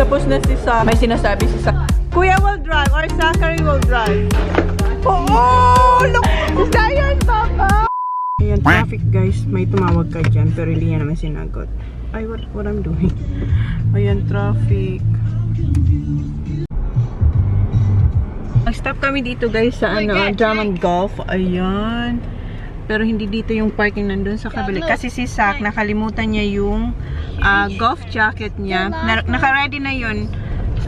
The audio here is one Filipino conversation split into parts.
Tapos na si Sa. May sinasabi si Sa. Kuya will drive or Zachary will drive. Oh, look! Is Papa? Ayan, traffic guys. May tumawag ka dyan pero hindi niya naman sinagot. Ay, what I'm doing? Ayan, traffic. Nag-stop kami dito guys sa Drummond Golf. Ayan. Pero hindi dito yung parking nandun sa kabila. Kasi si Zach, nakalimutan niya yung golf jacket niya. Naka-ready na yun.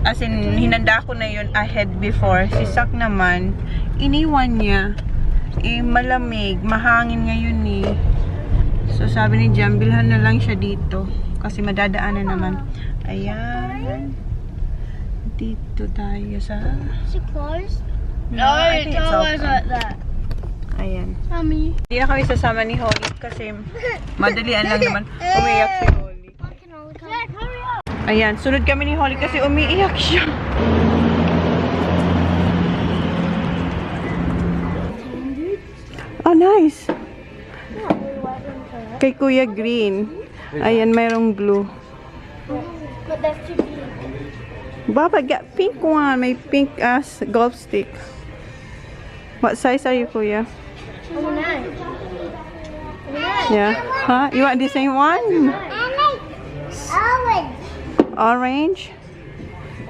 As in, hinanda ko na yun ahead before. Si Zach naman, iniwan niya. Eh, malamig. Mahangin ngayon eh. So, sabi ni Jam, bilhan na lang siya dito. Kasi madadaanan naman. Ayan. Dito tayo sa... Is it closed? No, I think it's always open. like that. Ayan. Mommy. Hindi na kami sasama ni Holly kasi madalian lang naman umiyak si Holly. Ayan, sunod kami ni Holly kasi umiiyak siya. Oh, nice. Kay Kuya Green. Ayan, mayroong blue. But that's too big. Baba, got pink one. May pink as golf stick. What size are you, Kuya? Oh, nice. Yeah. Huh? You want the same one? Orange. Orange?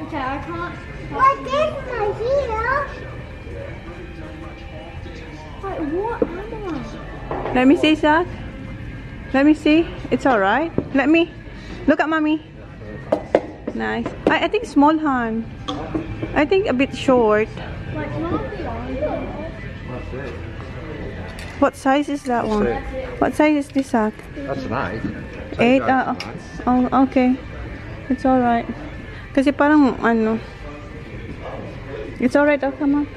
Okay, I can't. What is my heel? Wait, what am I? Let me see, Zach. Let me see. It's alright. Let me. Look at mommy. Nice. I think small hand. I think a bit short. Like, can I be on? What size is that one? What size is this, Zach? That's an 8? 8. Oh, okay. It's alright. Kasi parang, ano. It's alright. Oh, come on.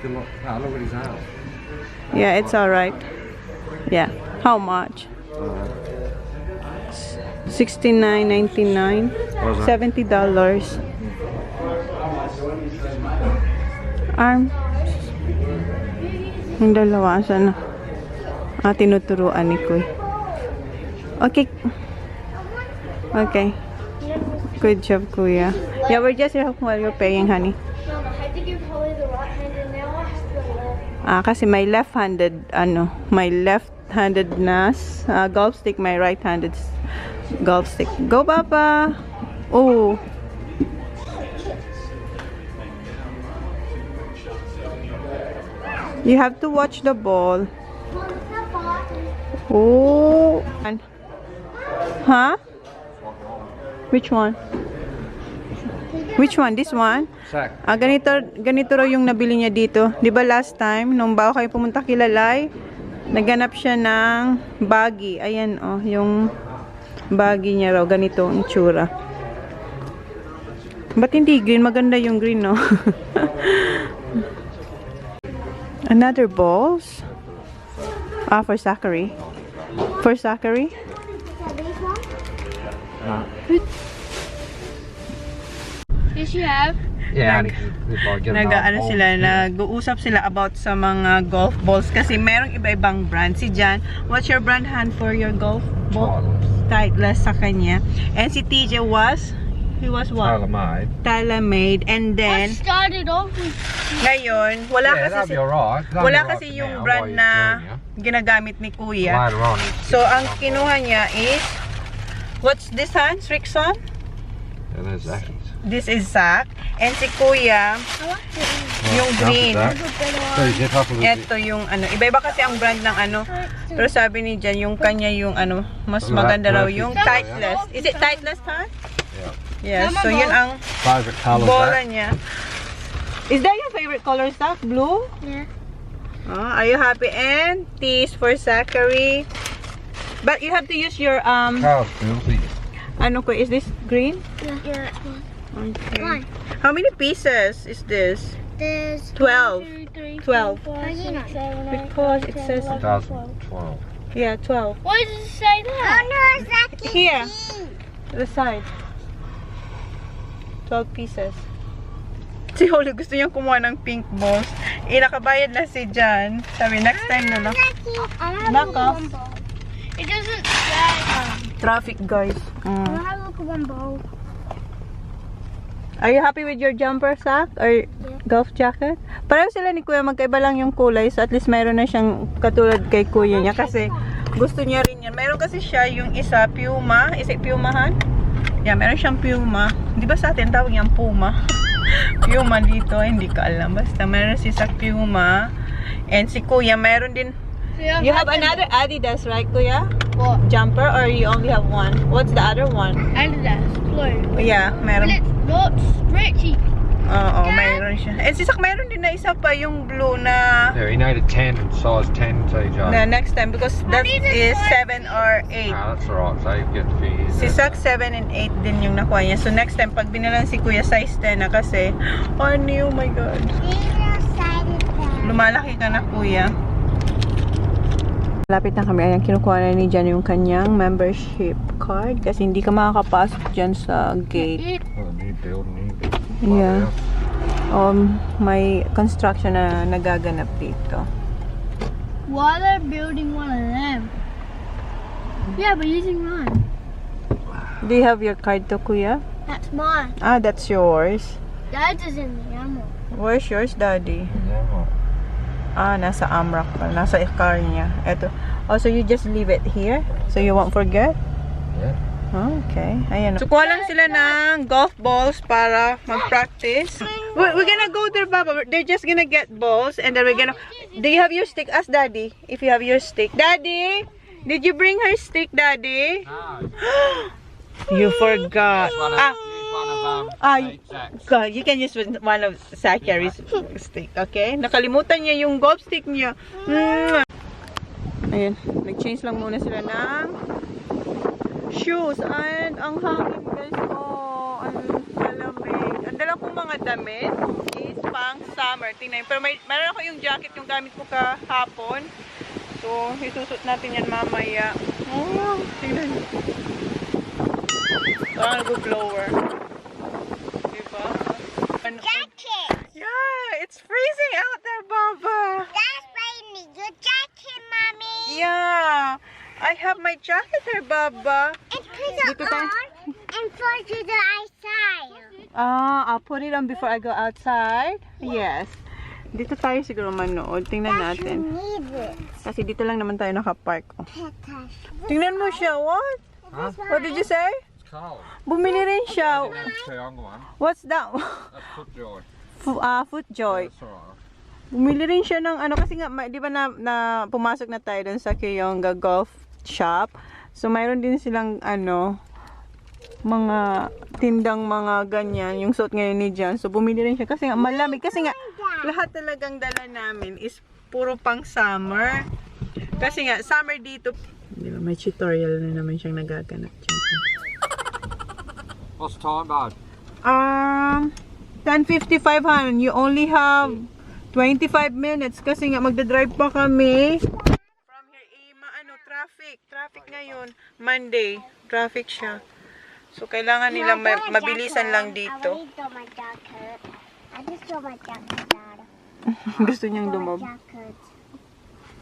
Good luck. Oh, look at his arm. Yeah, it's alright. Yeah. How much? $69.99. $70. Arm. Yung dalawa, sana. Tinuturuan ni Kuy. Okay. Okay. Good job, Kuya. Yeah, we're just here while you're paying, honey. Mom, I had to give Holly the right hand and now I have to go left. Kasi may left-handed, may left-handed na golf stick, may right-handed golf stick. Go, Papa! Oh! You have to watch the ball. Oh! Huh? Which one? Which one? This one? Sack. Ganito raw yung nabili niya dito. Di ba last time, nung bago kayo pumunta kilalay, naganap siya ng baggy. Ayan, oh, yung baggy niya raw. Ganito ang itsura. Ba't hindi green? Maganda yung green, no? Another balls? For Zachary. For Zachary? Yes, you have. Yeah. Nag-uusap sila about sa mga golf balls kasi merong iba-ibang brand. Si Jan, what's your brand hand for your golf ball? Titleist sa kanya. And si TJ he was what? SALAMAT. TaylorMade. And then, I started off with. ngayon, wala kasi Right. yung brand na ginagamit ni Kuya. Later on. So, ang kinuha niya is, what's this hand? Rickson? Yeah, there's Zacky's. This is Zach. And si Kuya, yung green. Ito yung iba-iba kasi ang brand ng pero sabi ni Jan, yung kanya yung mas maganda raw yung Titleist. Is it Titleist, huh? Yeah. Yes, so yun ang Favorite color. bola niya. Is that your favorite color, Zach? Blue? Yeah. Are you happy? And tees for Zachary. But you have to use your filthy. Is this green? Yeah. Okay. One. How many pieces is this? There's 12. 12. 12. Because it says 2012. Yeah, 12. Why does it say that? Oh no, Zaki. Here. To the side. 12 pieces. Si Holly gusto niyang kumuha ng pink balls. Nakabayad na si Jan. Sabi, next time na lang. Naka. It doesn't say. Traffic, guys. I have a look at one ball. Are you happy with your jumper sack or golf jacket? Pareho sila ni Kuya, magkaiba lang yung kulay. So at least mayroon na siyang katulad kay Kuya niya kasi gusto niya rin yan. Mayroon kasi siya yung isa Puma. Is it Pumahan? Yeah, meron siyang Puma. Di ba sa atin tawag yung Puma? Puma dito, hindi ko alam. Basta meron si Sak Puma. And si Kuya, meron din. You have another Adidas, right, Kuya? What? Jumper, or you only have one? What's the other one? Allendale blue. Yeah, meron. But it's not stretchy. Oo, mayroon siya. And si Sak, mayroon din na isa pa yung blue na Yeah, he needed 10, size 10 TJ. na next time because that is 7 or 8. Ah, that's alright, so you get a few years. Si Sak 7 and 8 din yung nakuha niya. So next time, pag binalan si Kuya size 10 na kasi, oh my God. Lumalaki ka na, Kuya. Lapit na kami. Ayan, kinukuha na ni Jan yung kanyang membership card kasi hindi ka makakapasok dyan sa gate. Oh, new building, Yeah. May construction na nagaganap dito. Why they're building one of them? Yeah, we're using mine. Do you have your card to, Kuya? That's mine. Ah, that's yours. Dad's is in the ammo. Where's yours, Daddy? Yeah. Ah, nasa amrak pa. Nasa car niya. Eto. Oh, so you just leave it here? So you won't forget? Yeah. Oh, okay. Ayan. So, kuha lang sila ng golf balls para mag-practice. We're gonna go there, Baba. They're just gonna get balls and then we're gonna... Do you have your stick? Ask Daddy if you have your stick. Daddy? Did you bring her stick, Daddy? No. You forgot. Use one of Ah, God, you can use one of Zachari's stick, okay? Nakalimutan niya yung golf stick niya. Ayan, nag-change lang muna sila ng shoes. And ang hangin, guys, oh, ang malamig. Ang dala kong mga damit is pang summer. Tingnan, pero meron ako yung jacket yung gamit ko kahapon. So, isusot natin yan mamaya. Oh, tingnan. Parang nag-blower. Diba? Jacket! Yeah, it's freezing out there, Baba. That's why you need your jacket, Mommy. Yeah, I have my jacket there, Baba. And put it Dito tayo. on and put it to the outside. I'll put it on before I go outside. Yes. Dito tayo siguro manood. Tingnan natin. Need it. Kasi dito lang naman tayo nakapark. Oh. Tingnan mo siya. What? Huh? What did you say? It's cold. Bumili rin siya. That's the younger one. What's that? That's FootJoy. FootJoy. That's alright. Bumili rin siya ng ano kasi nga, di ba na pumasok na tayo dun sa Kiyonga Golf Shop. So, mayroon din silang ano, mga tindang mga ganyan, yung suot ngayon ni Jan. So, bumili rin siya kasi nga malamig. Kasi nga, lahat talagang dala namin is puro pang summer. Kasi nga, summer dito. Di ba, may tutorial na naman siyang nagaganap dyan. What's the time, bud? 10:55, hon. You only have 25 minutes kasi nga magdadrive pa kami. From here, traffic ngayon. Monday, traffic siya. So, kailangan nila mabilisan lang dito. I just saw my jacket, Dad. Gusto niyang lumabas.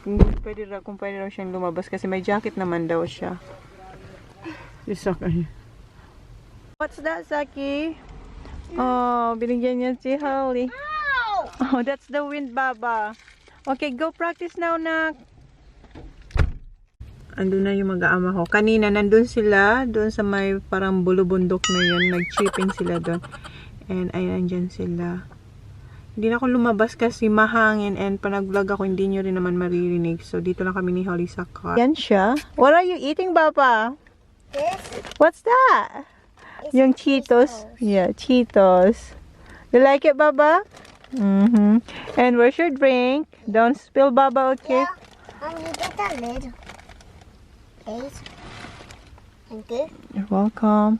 Kung pwede raw siyang lumabas kasi may jacket naman daw siya. What's that, Saki? Oh, binigyan niya si Holly. Oh, that's the wind, Baba. Okay, go practice now, nak. Andun na yung mag-aama ko. Kanina, nandun sila. Doon sa may parang bulubundok na yun. Nag-chipping sila doon. And ayan, dyan sila. Hindi na ako lumabas kasi mahangin. And pa nag-vlog ako, hindi nyo rin naman maririnig. So, dito lang kami ni Holly sa car. Yan siya. What are you eating, Baba? This What's that? is Yung Cheetos. Yeah, Cheetos. You like it, Baba? Mm-hmm. And where's your drink? Don't spill, Baba, okay? You get that lid. Please. Thank you. You're welcome.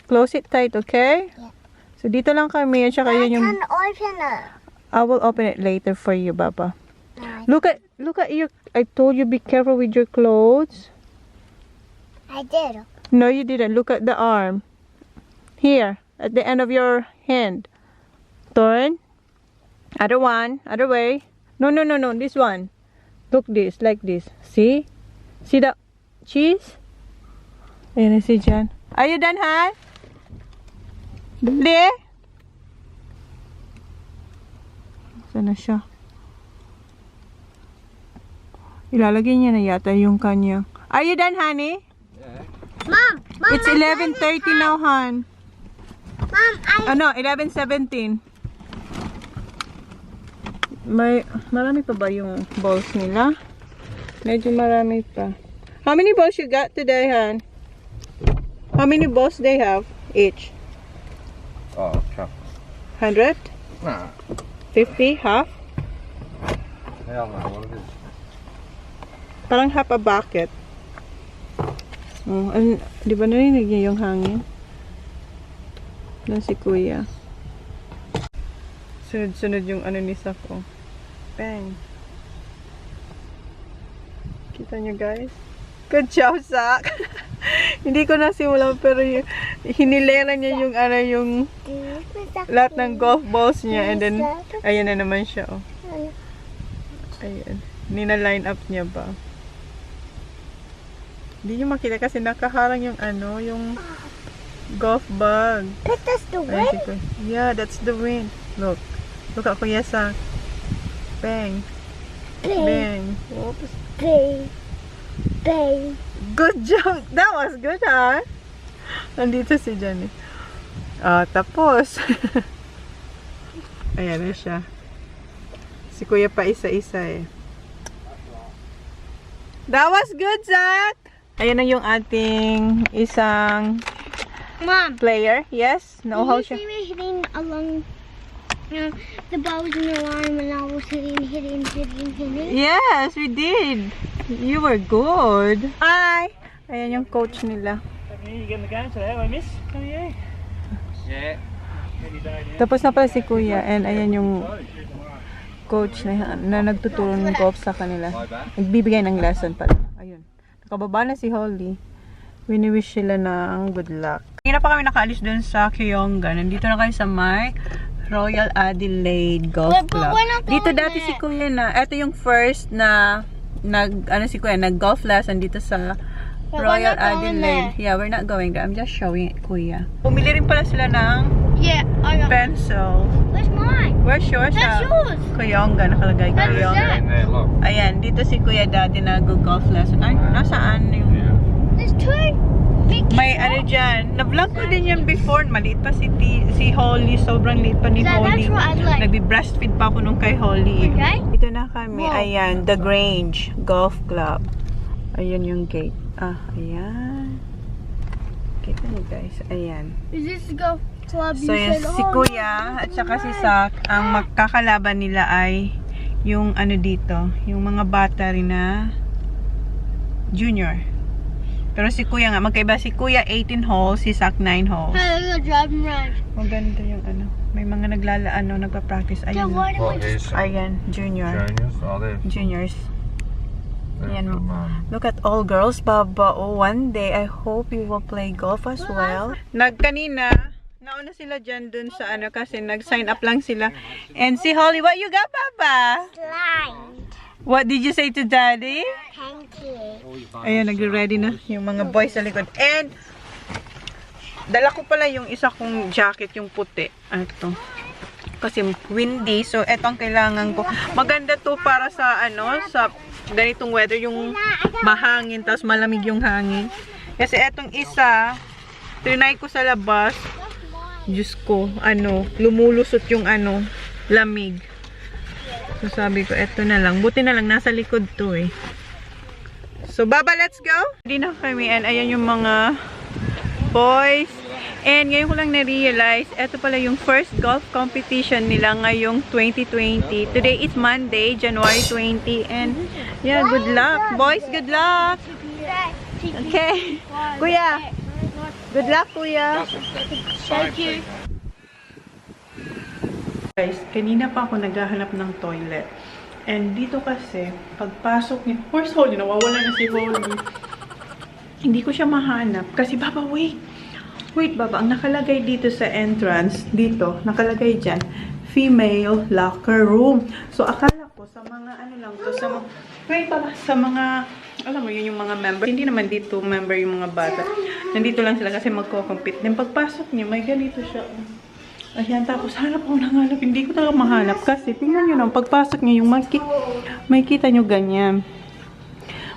Close it tight, okay? Yeah. So, dito lang kami. At saka I yun yung... can open it. I will open it later for you, Baba. No, Look at your... I told you be careful with your clothes. I did. No, you didn't. Look at the arm. Here, at the end of your hand. Turn. Other one. Other way. No. This one. Look this. Like this. See? See the cheese? Ayan na si Jan. Are you done, Han? Dali! Saan na siya? Ilalagay niya na yata yung kanya. Are you done, honey? Yeah. Mom, It's 11:30 now, hon. Mom, Ano, 11:17. Marami pa ba yung balls nila? Medyo marami pa. How many balls you got today, hon? How many balls they have each? Oh, chuck. 100? Nah. 50? Half? Hell no, what it is. Parang half a bucket. Oh, di ba narinig niya yung hangin? Doon si kuya. Sunod-sunod yung ano ni Sako. Bang! Kita nyo guys? Good job, Sak! Hindi ko nasimulan pero hinilera niya yung ano yung lahat ng golf balls niya and then ayan na naman siya, oh. Ayan. Nina-line up niya ba? Hindi nyo makita kasi nakaharang yung ano, yung golf bag. that's the Ay, yeah, that's the wind. Look. Look at Kuya Sak. Bang. Bang. Oops. Bang. Bang. Good job. That was good, ha? Nandito si Johnny. Tapos. Ayan na siya. Si Kuya pa isa-isa eh. That was good, Zach! Ayan na yung ating isang Mom, player. Yes? did Know-how you siya. see me hitting along the ball was in the line when I was hitting? Yes, we did. You were good. Hi! Ayan yung coach nila. You getting the game today, I miss? How are you? Yeah. Tapos na pala si Kuya and ayan yung coach na nagtuturo ng golf sa kanila. Nagbibigay ng lesson pala. Ayun. Nakababa na si Holly. Wini-wish sila ng good luck. Hindi na pa kami nakaalis dun sa Kyonga. Nandito na kayo sa may Royal Adelaide Golf But Club. we're not Dito going dati there. si Kuya na. Ito yung first na nag-golf lesson dito sa But Royal we're not going Adelaide. there. Yeah, we're not going there. I'm just showing it, Kuya. Bumili rin pala sila ng Yeah, I got. pencil. Where's mine? Where's yours? That's yours. Kyonga, nakalagay That's Kyonga. that. In there, look. Ayan, dito si Kuya Daddy nag-golf lesson. Ay, nasaan yung... Yeah. There's two big. May ano dyan, na-vlog ko din yan before. Maliit pa si Holly, sobrang liit pa ni That's Holly. what I'd like. Nagbi-breastfeed pa ako nung kay Holly. Okay. Dito na kami, Wow. ayan, The Grange Golf Club. Ayan yung gate. Ayan. Kita niyo guys, ayan. Is this the golf club? So you yan, said, si oh, Kuya at saka si Sak, ang magkakalaban nila ay yung ano dito, yung mga bata rin na junior. Pero si Kuya nga, magkaiba si Kuya 18 holes, si Sak 9 holes. Hey, they're driving around. Maganda yung ano, may mga nagpa-practice. Yeah, Ayan, why do What we is ayan, junior. juniors? Are they? Juniors. There's Ayan, the mum. look at all girls, Baba. Oh, one day, I hope you will play golf as well. Kanina, nauna sila dyan dun sa ano kasi nag-sign up lang sila. And si Holly, what you got, Baba? Slide. What did you say to Daddy? Pancake. Ayan, nagre-ready na yung mga boys sa likod. And, dala ko pala yung isa kong jacket, yung puti. Ito. Kasi windy, so eto ang kailangan ko. Maganda to para sa ano, sa ganitong weather, yung mahangin, tapos malamig yung hangin. Kasi etong isa, trinay ko sa labas. Diyos ko, ano, lumulusot yung ano, lamig. So sabi ko, eto na lang. Buti na lang, nasa likod to eh. So, Baba, let's go! Hindi na kami, and ayan yung mga boys. And ngayon ko lang na-realize, eto pala yung first golf competition nila ngayong 2020. Today is Monday, January 20. And yeah, good luck. Boys, good luck. Okay. Kuya. Good luck, Kuya. Thank you. Guys, kanina pa ako naghahanap ng toilet. And dito kasi, pagpasok ni... Where's Holly? Nawawala na si Holly. Hindi ko siya mahanap. Kasi, Baba, wait. Wait, Baba. Ang nakalagay dito sa entrance, dito, nakalagay dyan, female locker room. So, akala ko sa mga ano lang to, sa mga... Wait, Baba. Sa mga alam mo, yun yung mga member. Hindi naman dito member yung mga bata. Nandito lang sila kasi magko-compete. Then pagpasok niyo, may ganito siya. Ayan, tapos hanap ako ng hanap. Hindi ko talaga mahanap kasi tingnan nyo na, pagpasok niyo, yung may kita nyo ganyan.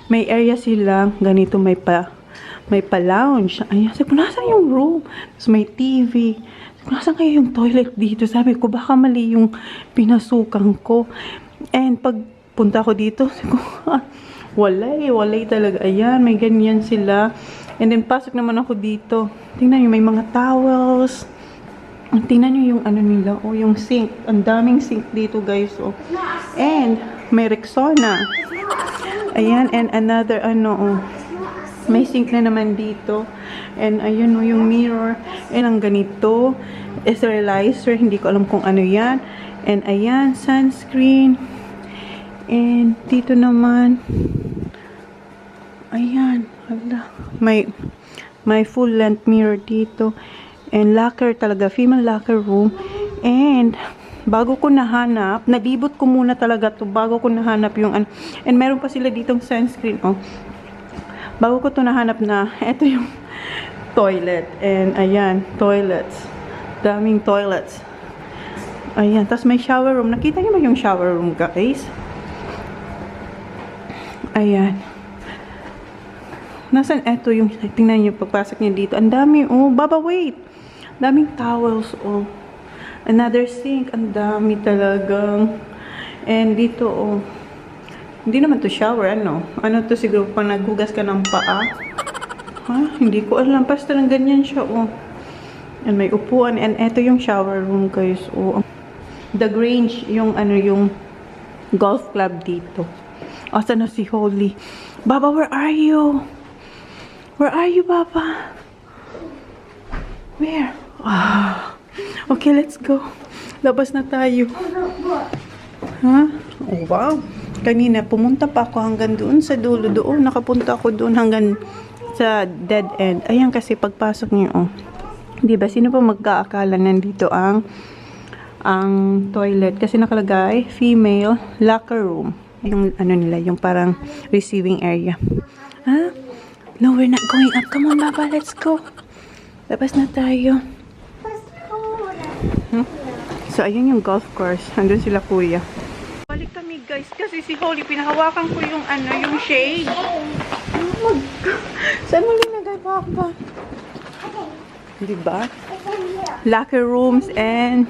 May area sila, ganito may pa-lounge. Ayan, sabi ko, nasan yung room? Tapos may TV. Sabi ko, nasan kayo yung toilet dito? Sabi ko, baka mali yung pinasukan ko. And pag punta ko dito, sabi ko, walay talaga. Ayan, may ganyan sila. And then, pasok naman ako dito. Tingnan nyo, may mga towels. Tingnan nyo yung ano nila, oh, yung sink. Ang daming sink dito, guys, oh. And, may Rexona. Ayan, and another, oh. May sink na naman dito. And, ayun, oh, yung mirror. And, ang ganito. Sterilizer. Hindi ko alam kung ano yan. And, ayan, sunscreen. And, dito naman. Ayan, hala. May full length mirror dito. And locker talaga, female locker room. And bago ko nahanap, nalibot ko muna talaga to bago ko nahanap yung ano. And meron pa sila ditong sunscreen, oh. Bago ko to nahanap na, eto yung toilet. And ayan, toilets. Daming toilets. Ayan, tas may shower room. Nakita niyo ba yung shower room, guys? Ayan. Nasaan eto yung, tingnan niyo pagpasok niyo dito. Ang dami, oh. Baba, wait. Daming towels, oh. Another sink. Ang dami talagang. And dito, oh. Hindi naman to shower, ano? Ano to siguro pang naghugas ka ng paa? Ha? Hindi ko alam. Basta lang ganyan siya, oh. And may upuan. And eto yung shower room, guys, oh. The Grange, yung ano, yung golf club dito. Asa na si Holly? Baba, where are you? Where are you, Baba? Where? Ah. Okay, let's go. Labas na tayo. Ha? Oh, wow. Kanina, pumunta pa ako hanggang doon sa dulo. Doon, nakapunta ako doon hanggang sa dead end. Ayan kasi pagpasok niyo, oh. Diba, sino pa magkaakala nandito ang toilet? Kasi nakalagay, female locker room. Yung ano nila, yung parang receiving area. Ha? No, we're not going up. Come on, Baba, let's go. Labas na tayo. So, ayun yung golf course. Andun sila, kuya. Balik kami, guys. Kasi si Holly, pinahawakan ko yung ano, yung shade. Oh my God. Saan mo linagay, Baba? Diba? Locker rooms and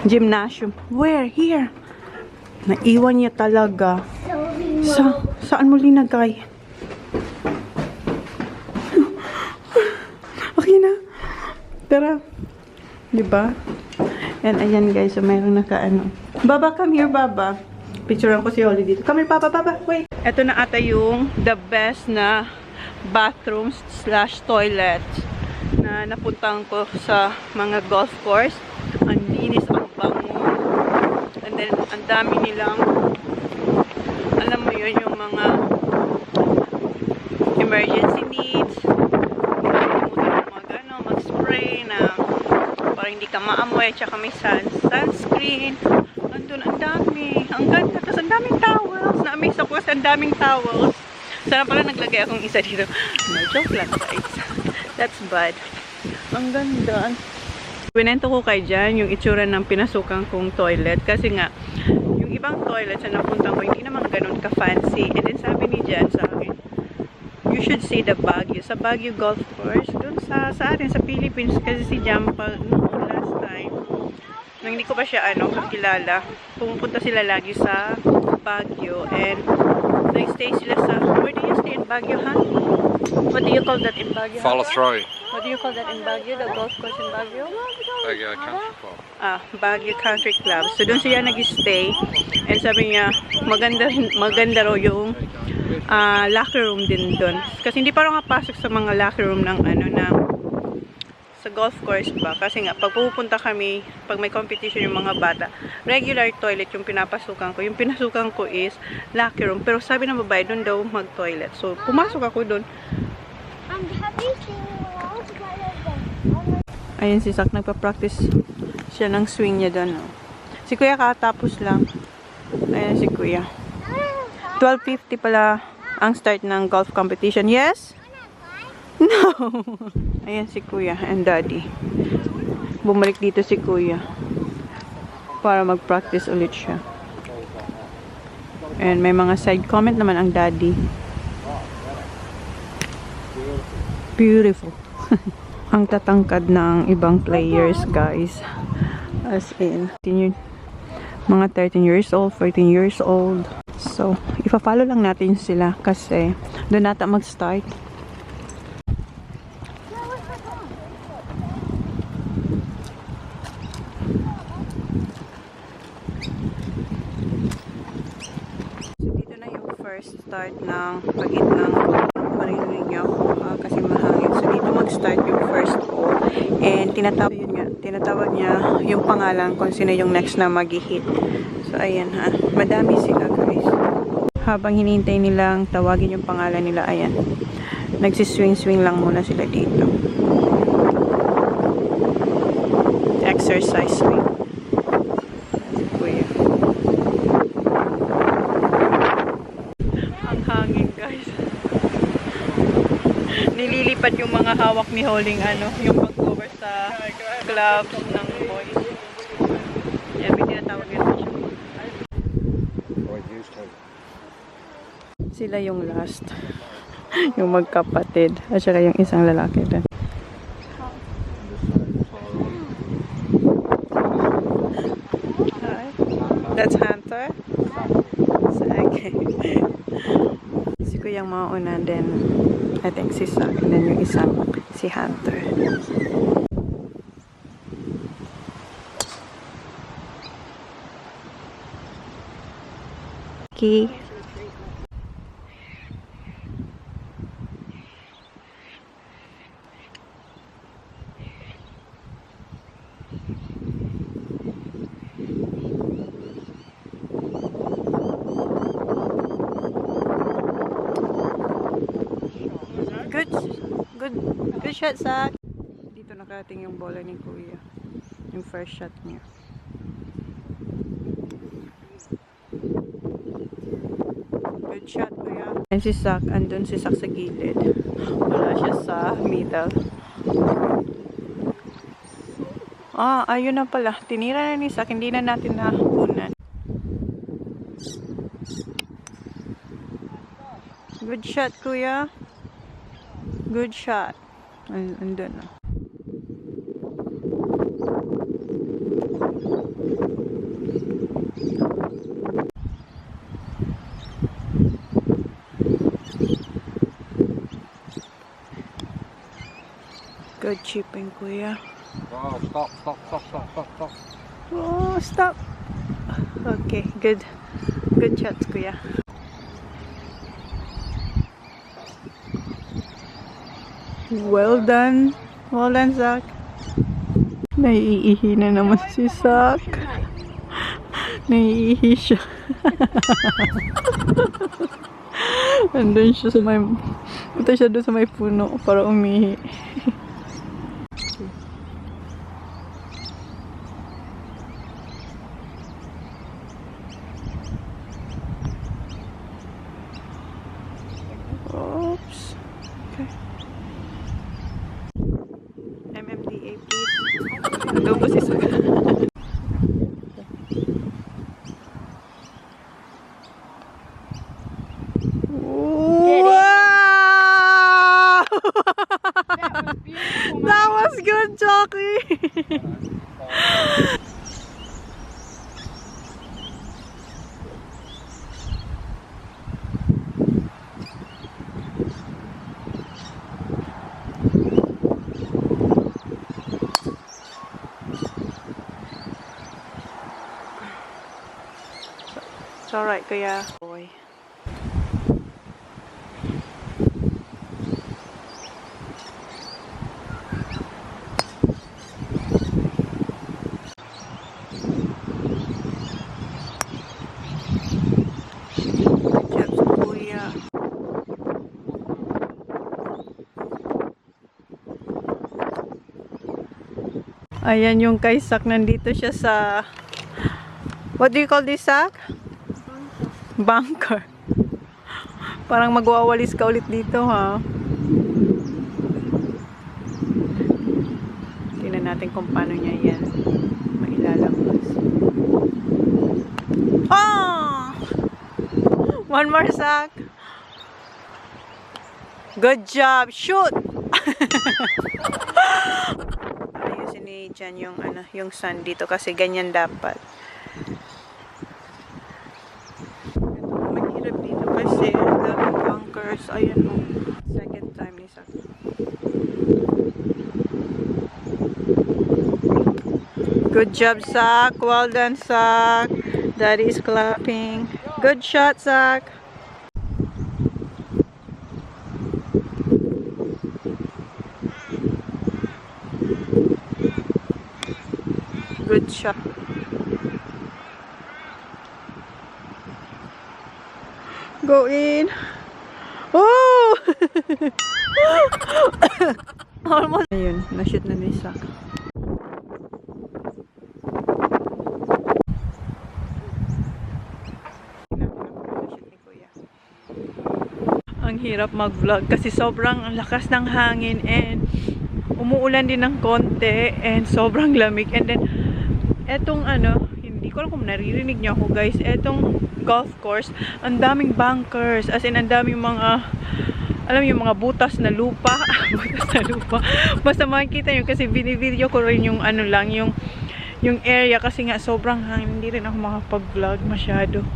gymnasium. Where? Here. Naiwan niya talaga. Saan mo linagay? Okay na. Tara. Diba? And ayan, guys. So, mayroon naka-ano. Baba, come here, Baba. Picturean ko si Holly dito. Come here, Baba. Wait. Ito na ata yung the best na bathrooms / toilet na napuntahan ko sa mga golf course. Ang linis, ang bango. And then, ang dami nilang, alam mo yun, yung mga emergency needs. Mag-spray na para hindi ka maamoy. Tsaka may sunscreen. Andun, ang dami. Ang ganda. Tapos ang daming towels. Na-amaze ako kasi ang daming towels. Sana pala naglagay akong isa dito. No, joke lang, guys. That's bad. Ang ganda. Winento ko kay Jan yung itsura ng pinasukan kong toilet. Kasi nga, yung ibang toilet sa napunta ko, hindi naman ganun ka-fancy. And then sabi ni Jan sa akin, you should see the Baguio. Sa Baguio Golf Course, dun sa atin, sa Philippines. Kasi si Jan, noon last time, nang hindi ko pa siya, kakilala, pumupunta sila lagi sa Baguio. And nag-stay sila sa, where do you stay in Baguio, ha? What do you call that in Baguio? Follow through. What do you call that in Baguio? The golf course in Baguio? Baguio Country Club. Baguio Country Club. So, doon siya nag-stay. And sabi niya, maganda raw yung locker room din doon. Kasi hindi pa raw kapasok sa mga locker room ng sa golf course ba. Kasi nga, pag pupunta kami, pag may competition yung mga bata, regular toilet yung pinapasukan ko. Yung pinasukan ko is locker room. Pero sabi ng babae, doon daw mag-toilet. So, pumasok ako doon. Ayan si Sak, nagpa-practice siya ng swing niya doon. Si Kuya katapos lang. Ayan si Kuya. 12:50 pala ang start ng golf competition. Yes? No. Ayan si Kuya and Daddy. Bumalik dito si Kuya para mag-practice ulit siya. And may mga side comment naman ang Daddy. Beautiful. Ang tatangkad ng ibang players, guys. As in, mga 13 years old, 14 years old. So, ipa-follow lang natin sila kasi doon nata mag-start. So, dito na yung first start ng pagit ng marinig niyo kasi mahangin. So, dito mag-start yung first hole. And tinatawag niya yung pangalan kung sino yung next na mag-hit. So, ayan ha. Madami sila, guys. Habang hinihintay nilang tawagin yung pangalan nila, ayan. Nagsiswing-swing lang muna sila dito. Exercise swing. Kuya. Ang hangin, guys. Nililipad yung mga hawak ni Holding, yung pag-cover sa gloves ng boys. Yan, may tinatawag yun siya. Sila yung last. Yung magkapatid. At saka yung isang lalaki din. That's Hunter. So, okay. Si Kuyang mauna din. I think si Sak. And then yung isang si Hunter. Okay. Good shot, Sak. Dito nakarating yung bola ni Kuya. Yung first shot niya. Good shot, Kuya. And si Sak, andun si Sak sa gilid. Wala siya sa middle. Ayun na pala. Tinira na ni Sak. Hindi na natin nakunan. Good shot, Kuya. Good shot. Andun na. Good chipping, Kuya. Oh, stop. Oh, stop. Okay, good. Good shots, Kuya. Well done. Well done, Sak. Naiihi na naman si Sak. Naiihi siya. Andun siya sa may... Punta siya doon sa may puno para umihi. Oops. Okay. MMDA, please. Adobo si Sak. Wow! That was good, Jockey. It's alright, Kuya. Boy. Good job, Kuya. Ayan yung kay Sak. Nandito siya sa... What do you call this, Sak? Bunker. Parang magwawalis ka ulit dito, ha? Tingnan natin kung paano niya yan mailalabas. Ah! One more sack. Good job. Shoot! Ayusin ni Jan yung, yung sand dito kasi ganyan dapat. Mahirap dito kasi ang daming bunkers. Ayan o. Second time ni Sak. Good job, Sak. Well done, Sak. Daddy is clapping. Good shot, Sak. Good shot. Go in. Oh! Almost. Ayun, na-shoot na ni Sak. Ang hirap mag-vlog kasi sobrang lakas ng hangin and umuulan din ng konti and sobrang lamig. And then, etong hindi ko alam kung naririnig niyo ako guys, etong golf course, ang daming bunkers, as in ang daming mga, alam yung mga butas na lupa, butas na lupa. Basta makikita nyo kasi binivideo ko rin yung yung area kasi nga sobrang hangin, hindi rin ako makapag-vlog masyado.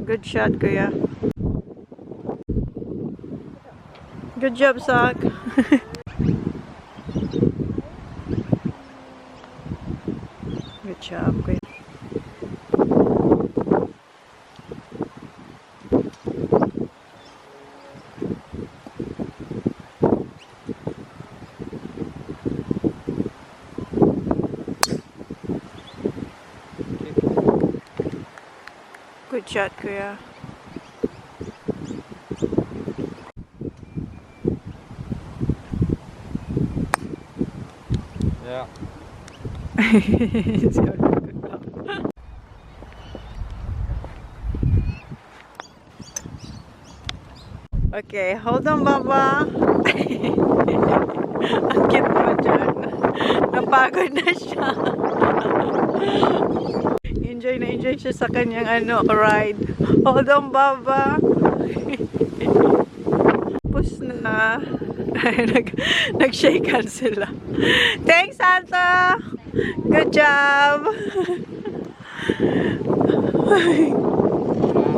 Good shot, kuya. Good job, Sak. Good job, kuya. Good shot, kuya. Yeah. Okay, hold on, Baba. Ang cute mo dyan. Napagod na siya. Enjoy siya sa kanyang ride. Hold on, Baba. Tapos na. Nag-shake hands sila. Thanks, Santa! Good job!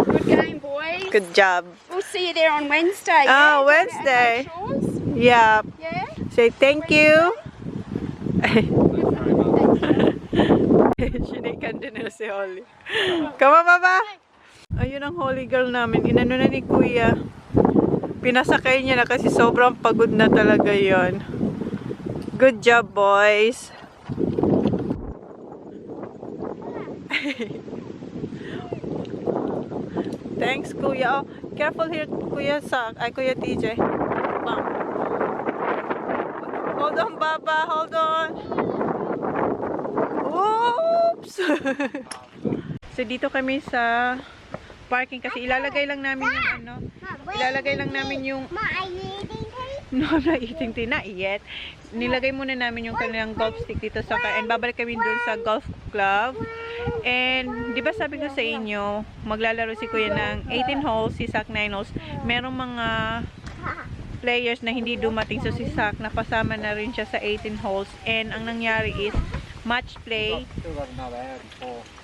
Good game, boys. Good job. We'll see you there on Wednesday. Oh, yeah? Wednesday. Shores? Yeah. Yeah. Say thank you. Shinikan din nila si Holly. Come on, Baba! Ayun ang Holy Girl namin. Inano na ni Kuya. Pinasakay niya na kasi sobrang pagod na talaga yon. Good job, boys. Thanks, Kuya. Oh, careful here, Kuya Sak. Ay, Kuya TJ. Hold on, Baba. Hold on. Oops! So, dito kami sa parking kasi ilalagay lang namin yung Ma, are you eating tea? No, I'm not eating tea. Not yet. Nilagay muna namin yung kanilang golf stick dito sa car and babalik kami dun sa golf club. And, di ba sabi ko sa inyo, maglalaro si Kuya ng 18 holes, si Sak 9 holes. Merong mga players na hindi dumating. So, si Sak, napasama na rin siya sa 18 holes. And, ang nangyari is, match play.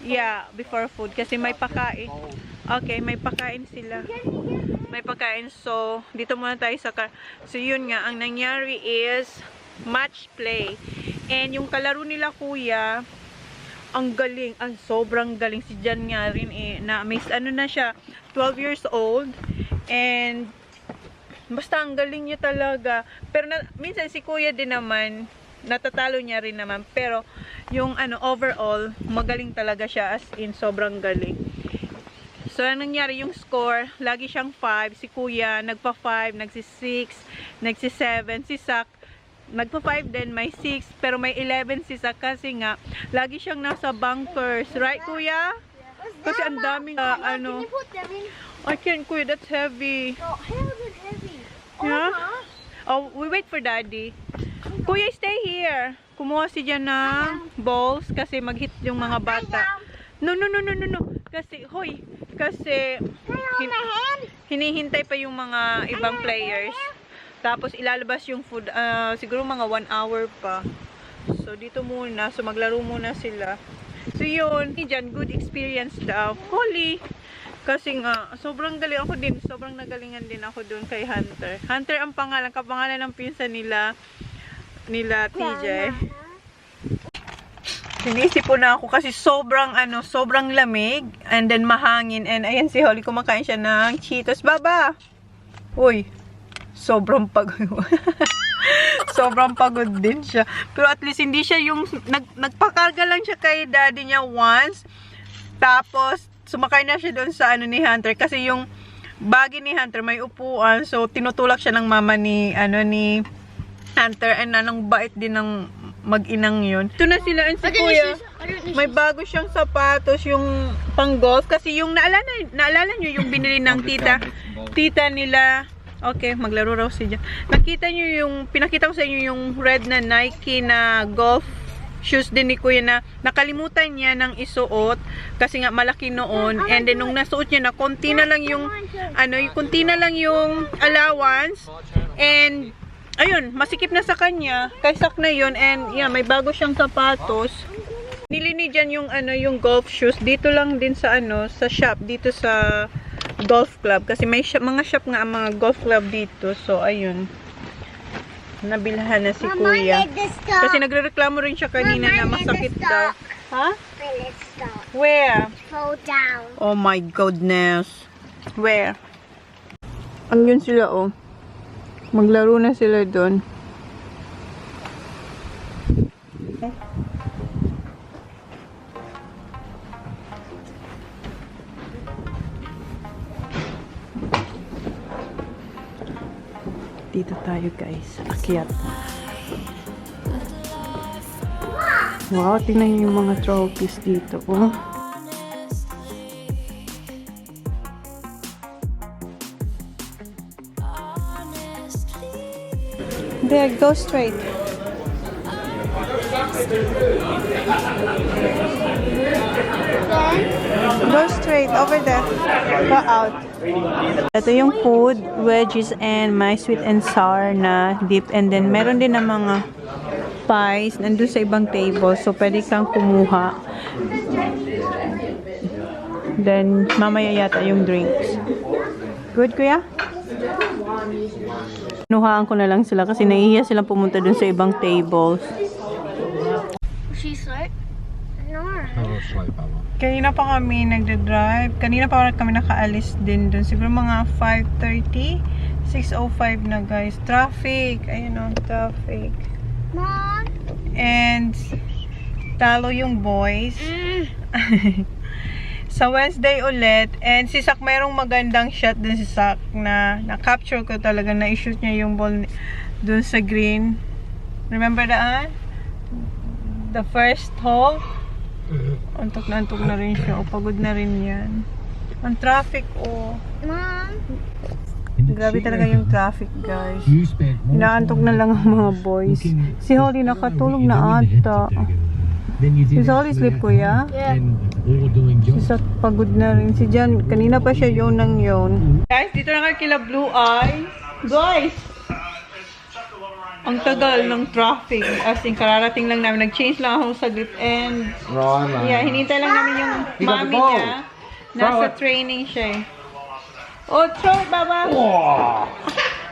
Yeah, before food. Kasi may pakain. Okay, may pakain sila. May pakain. So, dito muna tayo sa car. So, yun nga. Ang nangyari is match play. And yung kalaro nila, Kuya, ang galing. Ang sobrang galing. Si Jan nga rin na may na siya, 12 years old. And basta ang galing niya talaga. Pero minsan si Kuya din naman, natatalo niya rin naman. Pero, yung overall, magaling talaga siya, as in, sobrang galing. So, anong nangyari, yung score, lagi siyang 5. Si Kuya, nagpa-5, nagsi-6, nagsi-7. Si Sak, nagpa-5 din, may 6. Pero may 11 si Sak kasi nga, lagi siyang nasa bunkers. Right, Kuya? Kasi ang daming, Can you put them in? I can't, Kuya, that's heavy. Oh, heavy. Yeah? Oh, we wait for Daddy. Kuya, stay here. Kumuha si Jan ng balls kasi mag-hit yung mga bata. No. Kasi, hinihintay pa yung mga ibang players. Tapos, ilalabas yung food, siguro mga 1 hour pa. So, dito muna. So, maglaro muna sila. So, yun. Diyan, good experience daw. Holy! Kasi nga, sobrang galing ako din. Sobrang nagalingan din ako dun kay Hunter. Hunter ang pangalan. Kapangalan ng pinsan nila TJ. Sinisip po na ako kasi sobrang lamig. And then mahangin. And ayan si Holly, kumakain siya ng Cheetos. Baba! Uy! Sobrang pagod. Sobrang pagod din siya. Pero at least hindi siya yung nagpakarga lang siya kay daddy niya once. Tapos sumakay na siya doon sa ni Hunter kasi yung bagi ni Hunter may upuan. So tinutulak siya ng mama ni Hunter, and anong bait din ng mag-inang yun. Ito na sila, and si Kuya may bago siyang sapatos, yung pang golf kasi yung naalala nyo yung binili ng tita nila. Okay, maglaro raw siya. Pinakita ko sa inyo yung red na Nike na golf shoes din ni Kuya na nakalimutan niya ng isuot kasi nga malaki noon, and then nung nasuot niya na konti na lang yung allowance, and ayun, masikip na sa kanya, kaysak na yun, and yeah, may bago siyang sapatos. Nilini dyan yung golf shoes dito lang din sa sa shop dito sa golf club kasi may mga shop nga ang mga golf club dito. So ayun, nabilhan na si Kuya. Kasi nagrereklamo rin siya kanina na masakit daw. Ha? Where? Fall down. Oh my goodness. Where? Andun sila, oh. Maglaro na sila doon. Dito tayo, guys. Akyat. Wow, tingnan niyo yung mga trophies dito. Oh. There, go straight. Go straight, over there. Go out. Ito yung food, wedges, and my sweet and sour na dip. And then, meron din na mga pies nandun sa ibang table. So, pwede kang kumuha. Then, mamaya yata yung drinks. Good, Kuya? Nuhaan ko na lang sila kasi nahihiya silang pumunta dun sa ibang tables. She slept? No. Kanina pa kami nagde-drive. Kanina pa kami nakaalis din dun. Siguro mga 5:30. 6:05 na, guys. Traffic. Ayun o, traffic. Mom? And talo yung boys. Sa Wednesday ulit. And si Sak, mayroong magandang shot dun si Sak na na-capture ko talaga. Na-shoot niya yung ball dun sa green. Remember that? The first hole? Antok na rin siya. O, pagod na rin yan. Ang traffic, oh. Mom? Grabe talaga yung traffic, guys. Inaantok na lang ang mga boys. Si Holly nakatulog na ata. Si Holly sleep, Kuya? Yeah. Si Sak pagod na rin. Si Jan, kanina pa siya yun ng yun. Guys, dito na kayo kila Blue Eyes. Guys! Ang tagal ng traffic. As in, kararating lang namin. Nag-change lang ako sa grip and yeah, hinintay lang namin yung mommy niya. Nasa training siya eh. Oh, throw it, Baba!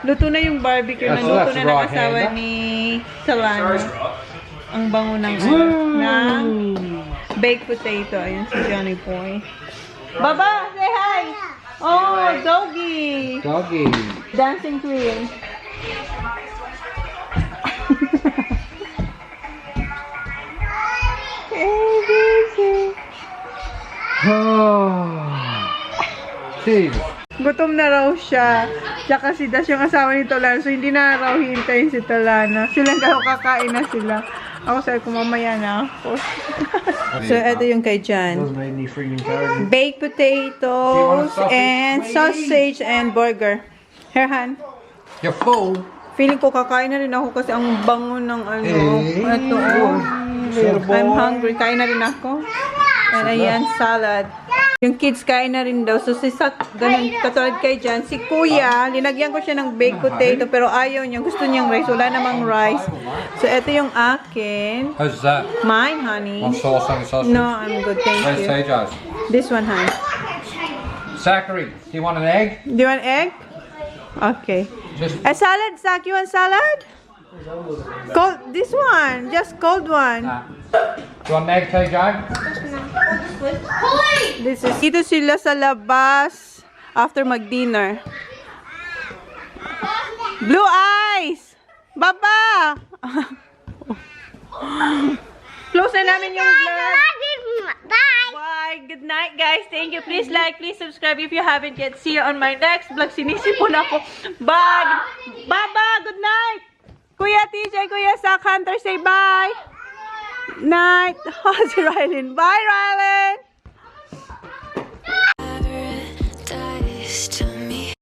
Luto na yung barbecue. Naluto na ng asawa ni Salana. Ang bango ng ng baked potato. Ayun si Johnny Boy. Baba, say hi! Oh, doggy! Doggy. Dancing queen. Steve. Gutom na raw siya. Tsaka si Dash yung asawa ni Tolana. So, hindi na raw hihintayin si Tolana. Sila daw kakain na sila. Ako sabi ko, mamaya na ako. So, ito yung kay Jan. Baked potatoes and sausage and burger. Here, Han. You're full. Feeling ko kakain na rin ako kasi ang bango ng ano. Ito, I'm hungry. Kain na rin ako. And ayan, salad. Yung kids kain na rin daw. So, si Sak, ganun, katulad kay Jan. Si Kuya, linagyan ko siya ng baked potato, pero ayaw niya. Gusto niyang rice. Wala namang rice. So, ito yung akin. How's that? Mine, honey. One sauce on the sausage. No, I'm good. Thank Where's you. Tejas? This one, honey. Zachary, do you want an egg? Do you want egg? Okay. Just A salad, Sak. You want salad? Cold. This one. Just cold one. do you want an egg, Tejas? This is dito sila sa labas after mag-dinner. Blue eyes! Baba! Close na namin yung vlog. Bye! Good night, guys. Thank you. Please like, please subscribe if you haven't yet. See you on my next vlog. Sinisipon ako. Bye! Baba! Good night! Kuya TJ, Kuya Sak, Hunter, say bye! Night! Oh, si Rylan. Bye, Rylan!